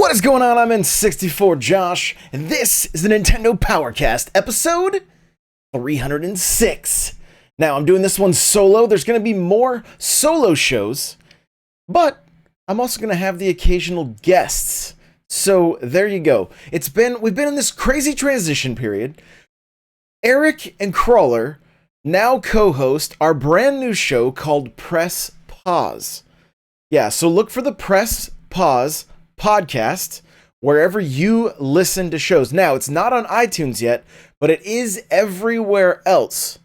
What is going on? I'm N64 Josh, and this is the Nintendo Powercast episode 306. Now, I'm doing this one solo. There's going to be more solo shows, but I'm also going to have the occasional guests. So there you go. We've been in this crazy transition period. Eric and Crawler now co-host our brand new show called Press Pause. Yeah, so look for the Press Pause podcast wherever you listen to shows. Now, it's not on iTunes yet, but it is everywhere else.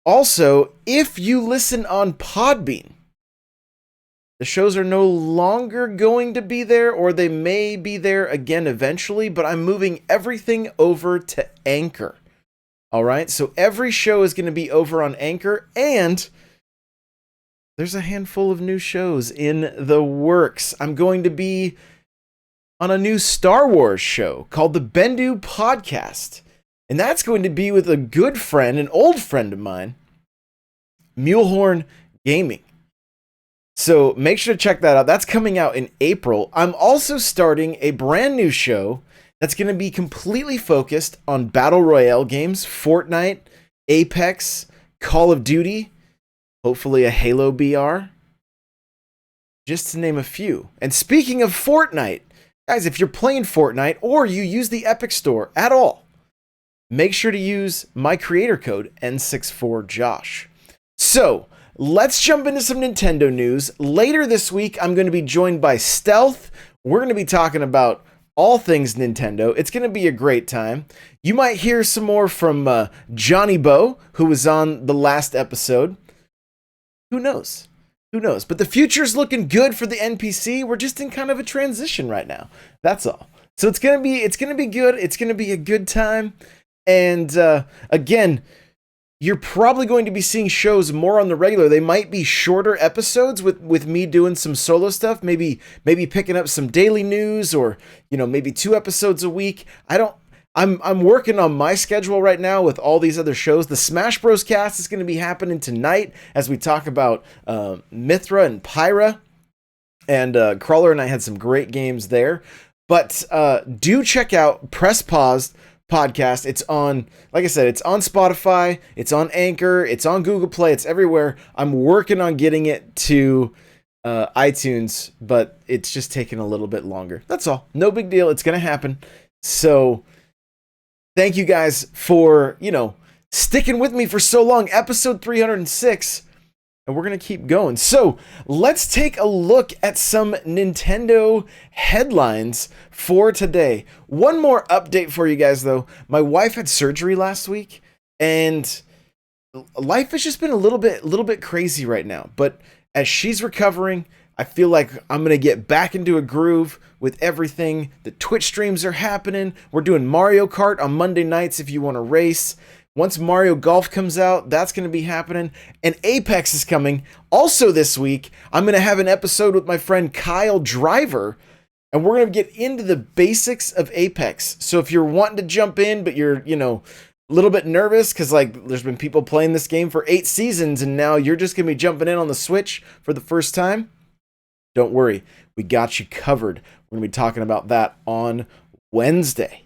Also, if you listen on Podbean, the shows are no longer going to be there, or they may be there again eventually, but I'm moving everything over to Anchor. All right, so every show is going to be over on Anchor, and there's a handful of new shows in the works. I'm going to be on a new Star Wars show called the Bendu Podcast. And that's going to be with a good friend, an old friend of mine, Mulehorn Gaming. So make sure to check that out. That's coming out in April. I'm also starting a brand new show that's going to be completely focused on Battle Royale games, Fortnite, Apex, Call of Duty, hopefully a Halo BR, just to name a few. And speaking of Fortnite, guys, if you're playing Fortnite or you use the Epic Store at all, make sure to use my creator code N64Josh. So, let's jump into some Nintendo news. Later this week, I'm going to be joined by Stealth. We're going to be talking about all things Nintendo. It's going to be a great time. You might hear some more from Johnny Bo, who was on the last episode. Who knows? Who knows? But the future's looking good for the NPC. We're just in kind of a transition right now. That's all. So it's gonna be good. It's gonna be a good time. And again, you're probably going to be seeing shows more on the regular. They might be shorter episodes with me doing some solo stuff. Maybe picking up some daily news, or maybe 2 episodes a week. I'm working on my schedule right now with all these other shows. The Smash Bros. Cast is going to be happening tonight as we talk about Mithra and Pyra. And Crawler and I had some great games there. But do check out Press Pause podcast. It's on, like I said, it's on Spotify, it's on Anchor, it's on Google Play, it's everywhere. I'm working on getting it to iTunes, but it's just taking a little bit longer. That's all. No big deal. It's going to happen. So thank you guys for, sticking with me for so long. Episode 306, and we're going to keep going. So let's take a look at some Nintendo headlines for today. One more update for you guys, though. My wife had surgery last week, and life has just been a little bit crazy right now. But as she's recovering, I feel like I'm going to get back into a groove with everything. The Twitch streams are happening. We're doing Mario Kart on Monday nights if you want to race. Once Mario Golf comes out, that's going to be happening. And Apex is coming. Also this week, I'm going to have an episode with my friend Kyle Driver, and we're going to get into the basics of Apex. So if you're wanting to jump in, but you're, a little bit nervous because there's been people playing this game for 8 seasons, and now you're just going to be jumping in on the Switch for the first time, don't worry, we got you covered. We're going to be talking about that on Wednesday.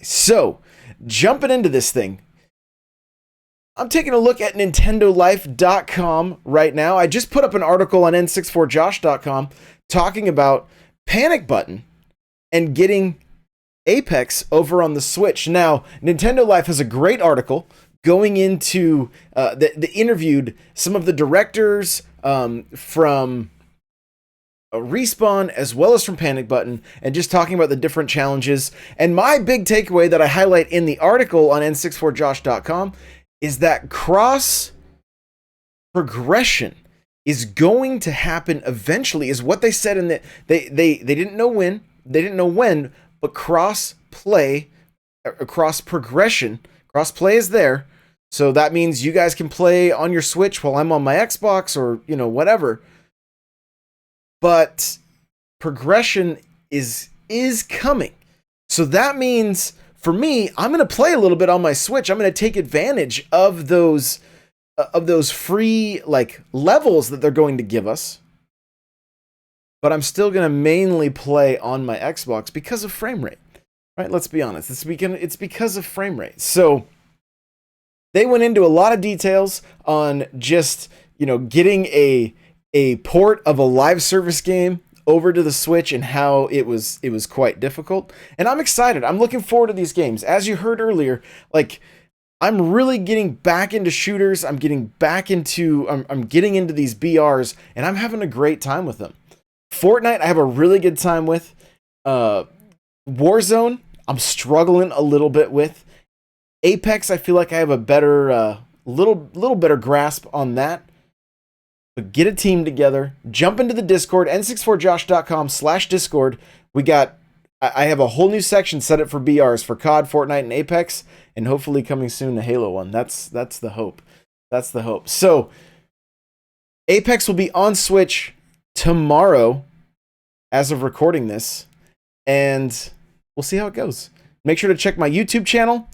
So, jumping into this thing, I'm taking a look at NintendoLife.com right now. I just put up an article on N64Josh.com talking about Panic Button and getting Apex over on the Switch. Now, Nintendo Life has a great article going into, they interviewed some of the directors from Respawn as well as from Panic Button, and just talking about the different challenges. And my big takeaway that I highlight in the article on N64Josh.com is that cross progression is going to happen eventually, is what they said in the they didn't know when, but cross play is there. So that means you guys can play on your Switch while I'm on my Xbox, or whatever. But progression is coming. So that means, for me, I'm going to play a little bit on my Switch. I'm going to take advantage of those free levels that they're going to give us. but I'm still going to mainly play on my Xbox because of frame rate. Right? Let's be honest. It's because of frame rate. So they went into a lot of details on just, getting a port of a live service game over to the Switch and how it was quite difficult. And I'm excited. I'm looking forward to these games. As you heard earlier, like, I'm really getting back into shooters. I'm getting into these BRs, and I'm having a great time with them. Fortnite, I have a really good time with. Warzone, I'm struggling a little bit with. Apex, I feel like I have a better, little better grasp on that. But get a team together, jump into the Discord, n64josh.com/Discord. I have a whole new section set up for BRs for COD, Fortnite, and Apex, and hopefully coming soon the Halo one. That's the hope. That's the hope. So, Apex will be on Switch tomorrow, as of recording this, and we'll see how it goes. Make sure to check my YouTube channel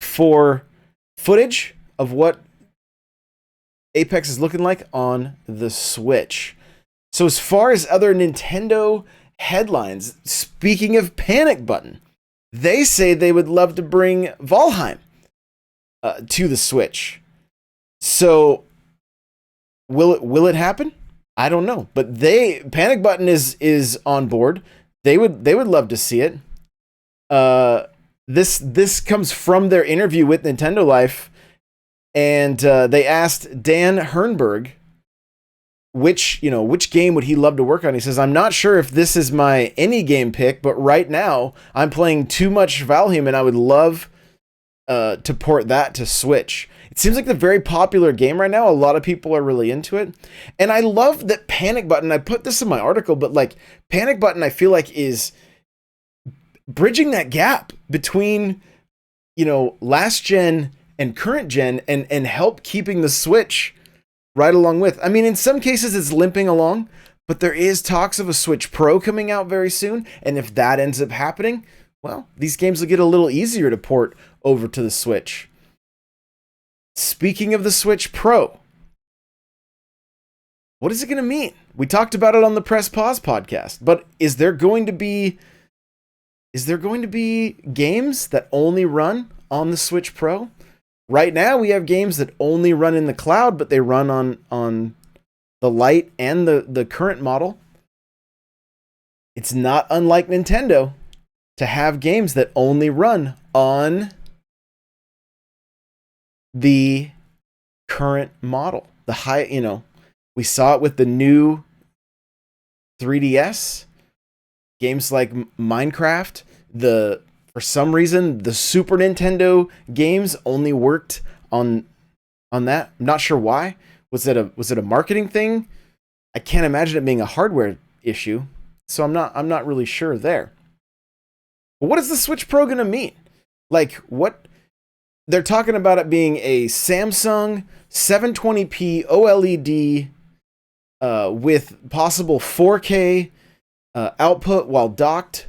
for footage of what Apex is looking like on the Switch. So as far as other Nintendo headlines, speaking of Panic Button, they say they would love to bring Valheim to the Switch. So will it happen? I don't know, but Panic Button is on board. They would love to see it. This comes from their interview with Nintendo Life, and they asked Dan Hernberg which game would he love to work on. He says, "I'm not sure if this is my any game pick, but right now I'm playing too much Valheim, and I would love to port that to Switch." It seems like the very popular game right now. A lot of people are really into it. And I love that Panic Button, I put this in my article, but like Panic Button, I feel like is bridging that gap between, last gen and current gen and help keeping the Switch right along with. I mean, in some cases it's limping along, but there is talks of a Switch Pro coming out very soon. And if that ends up happening, well, these games will get a little easier to port over to the Switch. Speaking of the Switch Pro, what is it going to mean? We talked about it on the Press Pause podcast, but is there going to be games that only run on the Switch Pro? Right now, we have games that only run in the cloud, but they run on the Lite and the current model. It's not unlike Nintendo to have games that only run on the current model. We saw it with the new 3DS. Games like Minecraft, for some reason, the Super Nintendo games only worked on that. I'm not sure why. Was it a marketing thing? I can't imagine it being a hardware issue. So I'm not really sure there. But what is the Switch Pro gonna mean? Like, what they're talking about it being a Samsung 720p OLED with possible 4K output while docked.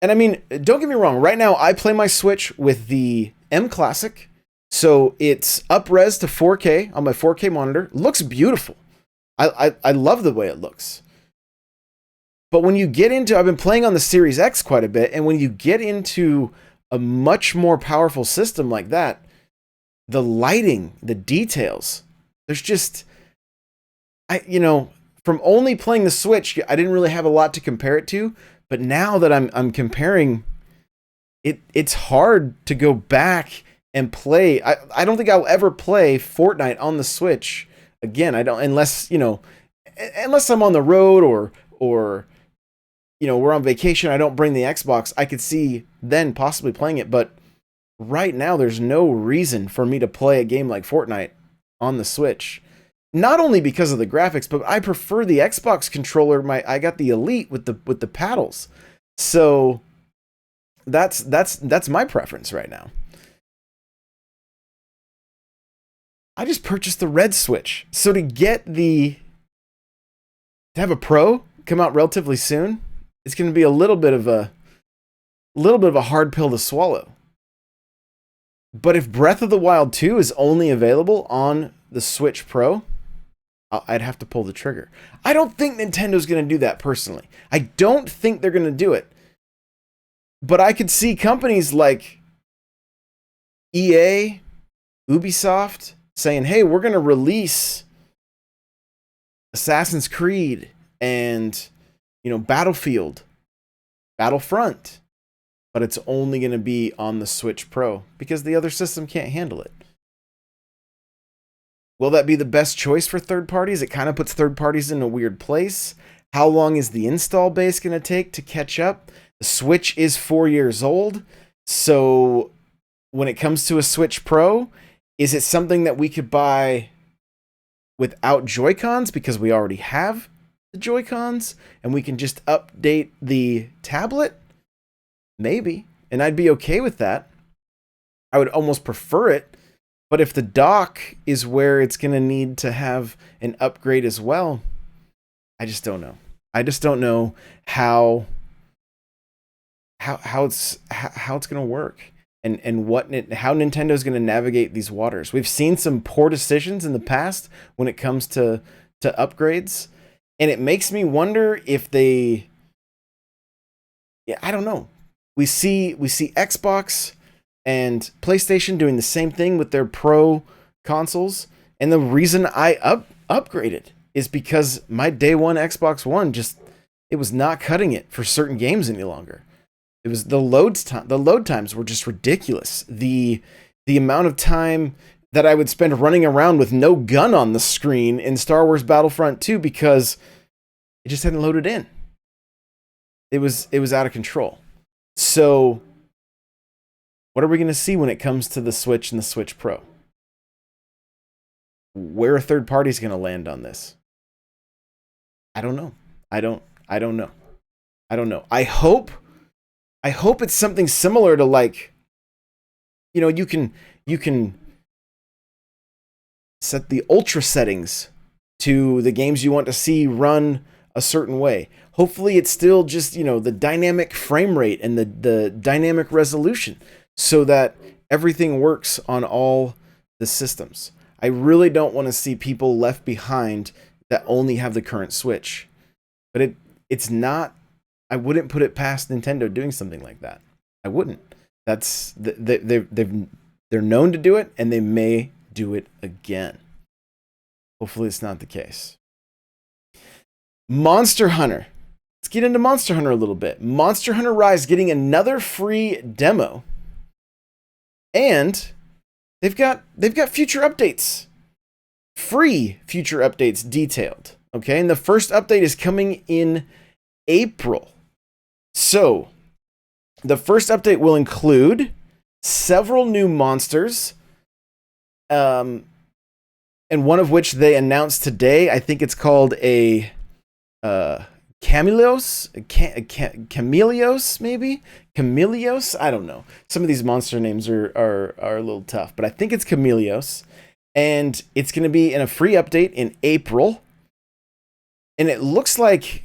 And I mean, don't get me wrong. Right now, I play my Switch with the M Classic, so it's up-res to 4K on my 4K monitor. Looks beautiful. I love the way it looks. But when you get into, I've been playing on the Series X quite a bit, and when you get into a much more powerful system like that, the lighting, the details, there's just, from only playing the Switch, I didn't really have a lot to compare it to. But now that I'm comparing, it's hard to go back and play. I don't think I'll ever play Fortnite on the Switch again. I don't, unless I'm on the road or we're on vacation. I don't bring the Xbox. I could see then possibly playing it, but right now there's no reason for me to play a game like Fortnite on the Switch. Not only because of the graphics, but I prefer the Xbox controller. I got the Elite with the paddles. So that's my preference right now. I just purchased the red Switch. So to have a Pro come out relatively soon, it's going to be a little bit of a hard pill to swallow. But if Breath of the Wild 2 is only available on the Switch Pro, I'd have to pull the trigger. I don't think Nintendo's going to do that personally. I don't think they're going to do it. But I could see companies like EA, Ubisoft saying, hey, we're going to release Assassin's Creed and, Battlefront, but it's only going to be on the Switch Pro because the other system can't handle it. Will that be the best choice for third parties? It kind of puts third parties in a weird place. How long is the install base going to take to catch up? The Switch is 4 years old, so when it comes to a Switch Pro, is it something that we could buy without Joy-Cons because we already have the Joy-Cons and we can just update the tablet? Maybe. And I'd be okay with that. I would almost prefer it. But if the dock is where it's going to need to have an upgrade as well, I just don't know. I just don't know how it's going to work. And how Nintendo's going to navigate these waters. We've seen some poor decisions in the past when it comes to upgrades, and it makes me wonder if they. Yeah, I don't know. We see Xbox and PlayStation doing the same thing with their Pro consoles, and the reason I upgraded is because my day one Xbox One it was not cutting it for certain games any longer. It was the load times were just ridiculous. The amount of time that I would spend running around with no gun on the screen in Star Wars Battlefront 2 because it just hadn't loaded in. It was out of control. So what are we going to see when it comes to the Switch and the Switch Pro? Where are third parties going to land on this? I don't know. I don't know. I don't know. I hope it's something similar to like, you can set the ultra settings to the games you want to see run a certain way. Hopefully it's still just, the dynamic frame rate and the dynamic resolution so that everything works on all the systems. I really don't want to see people left behind that only have the current Switch. But it's not. I wouldn't put it past Nintendo doing something like that. I wouldn't. That's they're known to do it, and they may do it again. Hopefully, it's not the case. Monster Hunter. Let's get into Monster Hunter a little bit. Monster Hunter Rise getting another free demo, and they've got future updates, free future updates detailed. Okay, and the first update is coming in April. So, the first update will include several new monsters, and one of which they announced today. I think it's called a Chameleos, maybe? Chameleos? I don't know. Some of these monster names are a little tough, but I think it's Chameleos, and it's going to be in a free update in April, and it looks like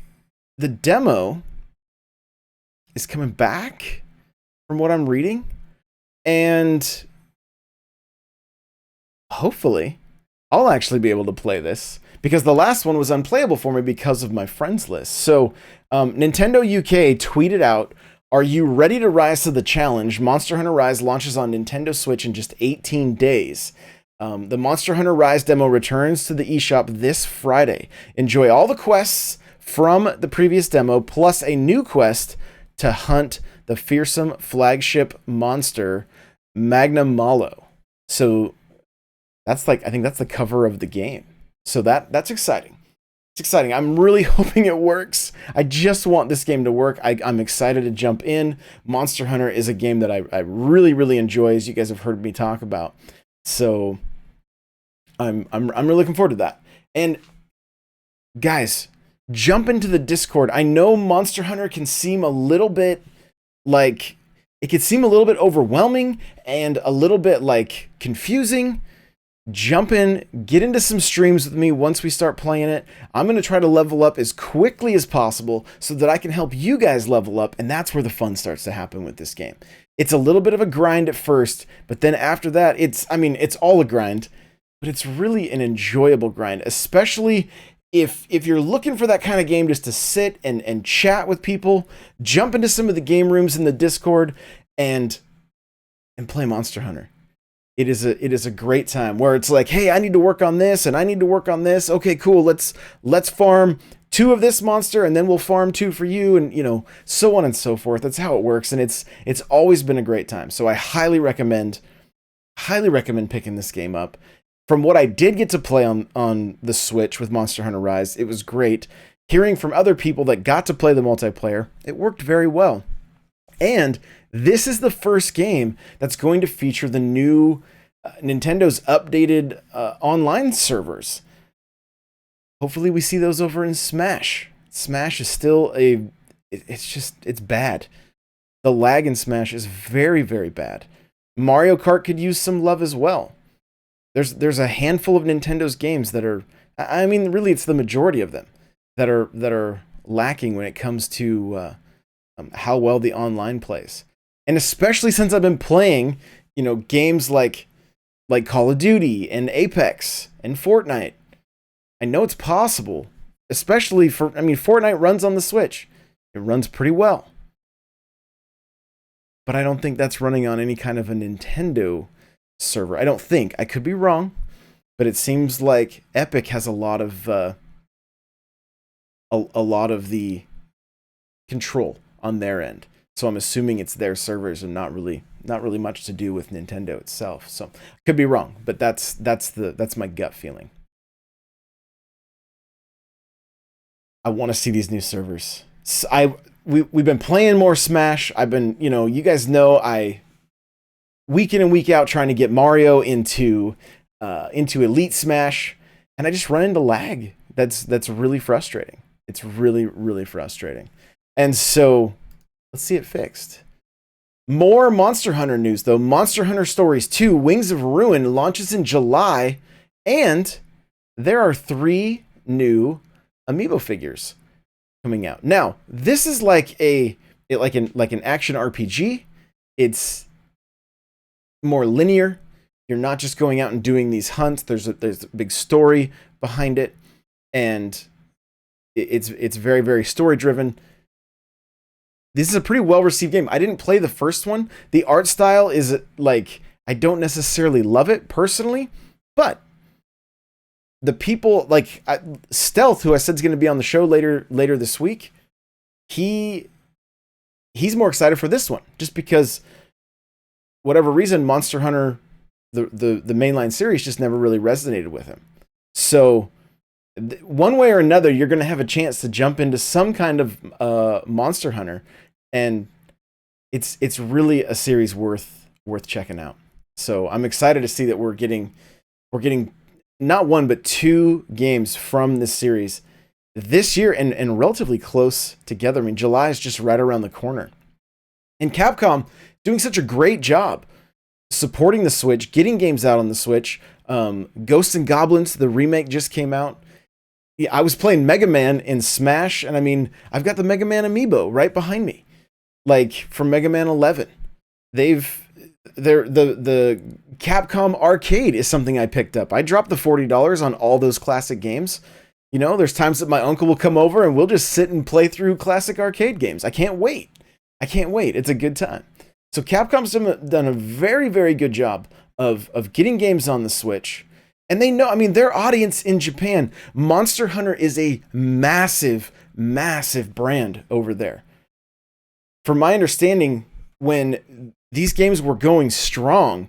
the demo is coming back from what I'm reading, and hopefully I'll actually be able to play this because the last one was unplayable for me because of my friends list. So Nintendo UK tweeted out, "Are you ready to rise to the challenge? Monster Hunter Rise launches on Nintendo Switch in just 18 days. The Monster Hunter Rise demo returns to the eShop this Friday. Enjoy all the quests from the previous demo, plus a new quest to hunt the fearsome flagship monster, Magnamalo." So I think that's the cover of the game. So that's exciting. It's exciting. I'm really hoping it works. I just want this game to work. I'm excited to jump in. Monster Hunter is a game that I really, really enjoy, as you guys have heard me talk about. So I'm really looking forward to that. And guys, jump into the Discord. I know Monster Hunter can seem a little bit like, it could seem a little bit overwhelming and a little bit like confusing. Jump in, get into some streams with me once we start playing it. I'm going to try to level up as quickly as possible so that I can help you guys level up, and that's where the fun starts to happen with this game. It's a little bit of a grind at first, but then after that, it's all a grind, but it's really an enjoyable grind, especially if you're looking for that kind of game just to sit and chat with people, jump into some of the game rooms in the Discord and play Monster Hunter. It is a great time where it's like, hey, I need to work on this and I need to work on this. Okay, cool. Let's farm 2 of this monster and then we'll farm 2 for you, and so on and so forth. That's how it works, and it's always been a great time. So I highly recommend picking this game up. From what I did get to play on the Switch with Monster Hunter Rise, it was great. Hearing from other people that got to play the multiplayer, it worked very well. And this is the first game that's going to feature the new Nintendo's updated online servers. Hopefully we see those over in Smash. Smash is still it's bad. The lag in Smash is very, very bad. Mario Kart could use some love as well. There's a handful of Nintendo's games that are, I mean, really it's the majority of them that are lacking when it comes to how well the online plays. And especially since I've been playing, games like Call of Duty and Apex and Fortnite. I know it's possible, especially Fortnite runs on the Switch. It runs pretty well. But I don't think that's running on any kind of a Nintendo server. I don't think. I could be wrong, but it seems like Epic has a lot of the control on their end. So I'm assuming it's their servers and not really much to do with Nintendo itself. So I could be wrong, but that's my gut feeling. I want to see these new servers. We've been playing more Smash. I've been, you guys know I week in and week out trying to get Mario into Elite Smash, and I just run into lag. That's really frustrating. It's really, really frustrating. And so let's see it fixed. More Monster Hunter news, though. Monster Hunter Stories 2 Wings of Ruin launches in July, and there are 3 new amiibo figures coming out. Now, this is like an action RPG. It's more linear. You're not just going out and doing these hunts. There's a big story behind it, and it's very, very story driven. This is a pretty well received game. I didn't play the first one. The art style is I don't necessarily love it personally, but the people Stealth, who I said is going to be on the show later this week, he's more excited for this one just because whatever reason Monster Hunter the mainline series just never really resonated with him. So one way or another, you're going to have a chance to jump into some kind of Monster Hunter, and it's really a series worth checking out. So I'm excited to see that we're getting not 1 but 2 games from this series this year, and relatively close together. I mean, July is just right around the corner, and Capcom doing such a great job supporting the Switch, getting games out on the Switch. Ghosts and Goblins, the remake, just came out. Yeah, I was playing Mega Man in Smash, and I mean, I've got the Mega Man amiibo right behind me, from Mega Man 11. The Capcom Arcade is something I picked up. I dropped the $40 on all those classic games. There's times that my uncle will come over and we'll just sit and play through classic arcade games. I can't wait. It's a good time. So Capcom's done a very, very good job of getting games on the Switch. And they know, their audience in Japan, Monster Hunter is a massive, massive brand over there. From my understanding, when these games were going strong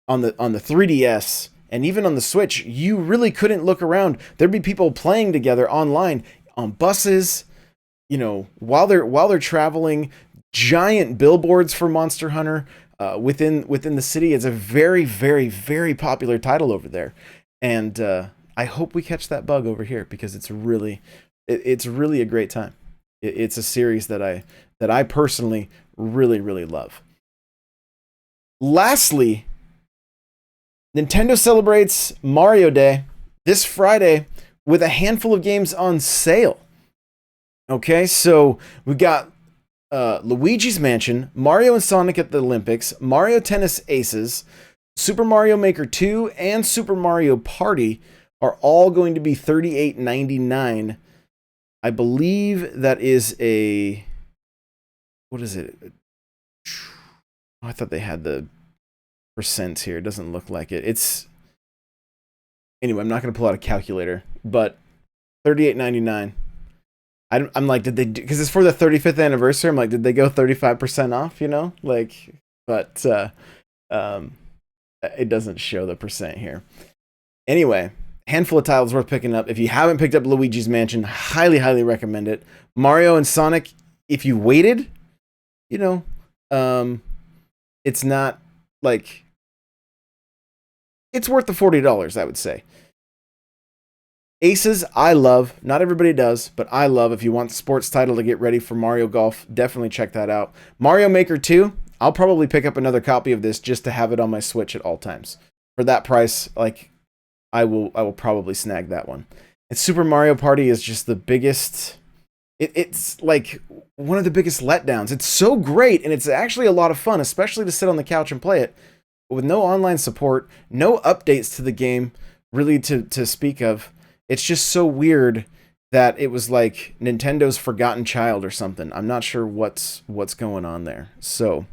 on the 3DS and even on the Switch, you really couldn't look around. There'd be people playing together online on buses, while they're traveling. Giant billboards for Monster Hunter within the city. It's a very, very, very popular title over there, and I hope we catch that bug over here because it's really a great time. It's a series that I personally really, really love. Lastly, Nintendo celebrates Mario Day this Friday with a handful of games on sale. Okay, so we got Luigi's Mansion, Mario and Sonic at the Olympics, Mario Tennis Aces, Super Mario Maker 2 and Super Mario Party are all going to be $38.99. I believe that is a... What is it? Oh, I thought they had the percents here. It doesn't look like it. It's... Anyway, I'm not going to pull out a calculator, but $38.99. I'm like, did they do... Because it's for the 35th anniversary. I'm like, did they go 35% off, you know? Like, but it doesn't show the percent here. Anyway, handful of titles worth picking up. If you haven't picked up Luigi's Mansion, highly, highly recommend it. Mario and Sonic, if you waited, you know, it's not like... It's worth the $40, I would say. Aces, I love. Not everybody does, but I love. If you want sports title to get ready for Mario Golf, definitely check that out. Mario Maker 2, I'll probably pick up another copy of this just to have it on my Switch at all times. For that price, like, I will probably snag that one. And Super Mario Party is just the biggest... It's like one of the biggest letdowns. It's so great, and it's actually a lot of fun, especially to sit on the couch and play it. But with no online support, no updates to the game, really to speak of, it's just so weird that it was like Nintendo's forgotten child or something. I'm not sure what's going on there. So,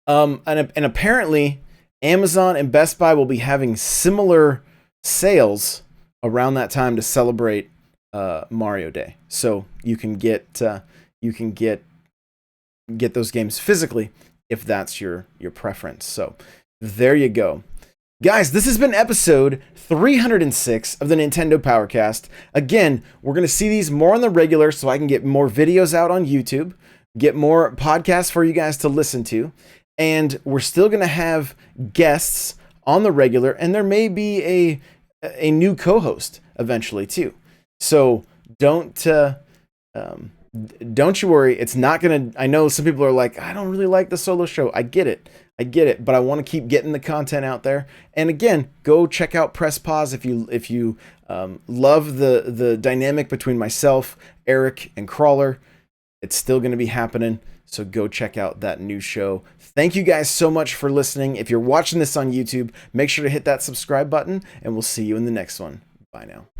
and apparently Amazon and Best Buy will be having similar sales around that time to celebrate Mario Day. So you can get those games physically if that's your preference. So there you go. Guys, this has been episode 306 of the Nintendo Powercast. Again, we're going to see these more on the regular so I can get more videos out on YouTube, get more podcasts for you guys to listen to, and we're still going to have guests on the regular, and there may be a new co-host eventually too. So don't you worry. It's not going to... I know some people are like, I don't really like the solo show. I get it, but I want to keep getting the content out there. And again, go check out Press Pause if you love the dynamic between myself, Eric, and Crawler. It's still going to be happening, so go check out that new show. Thank you guys so much for listening. If you're watching this on YouTube, make sure to hit that subscribe button, and we'll see you in the next one. Bye now.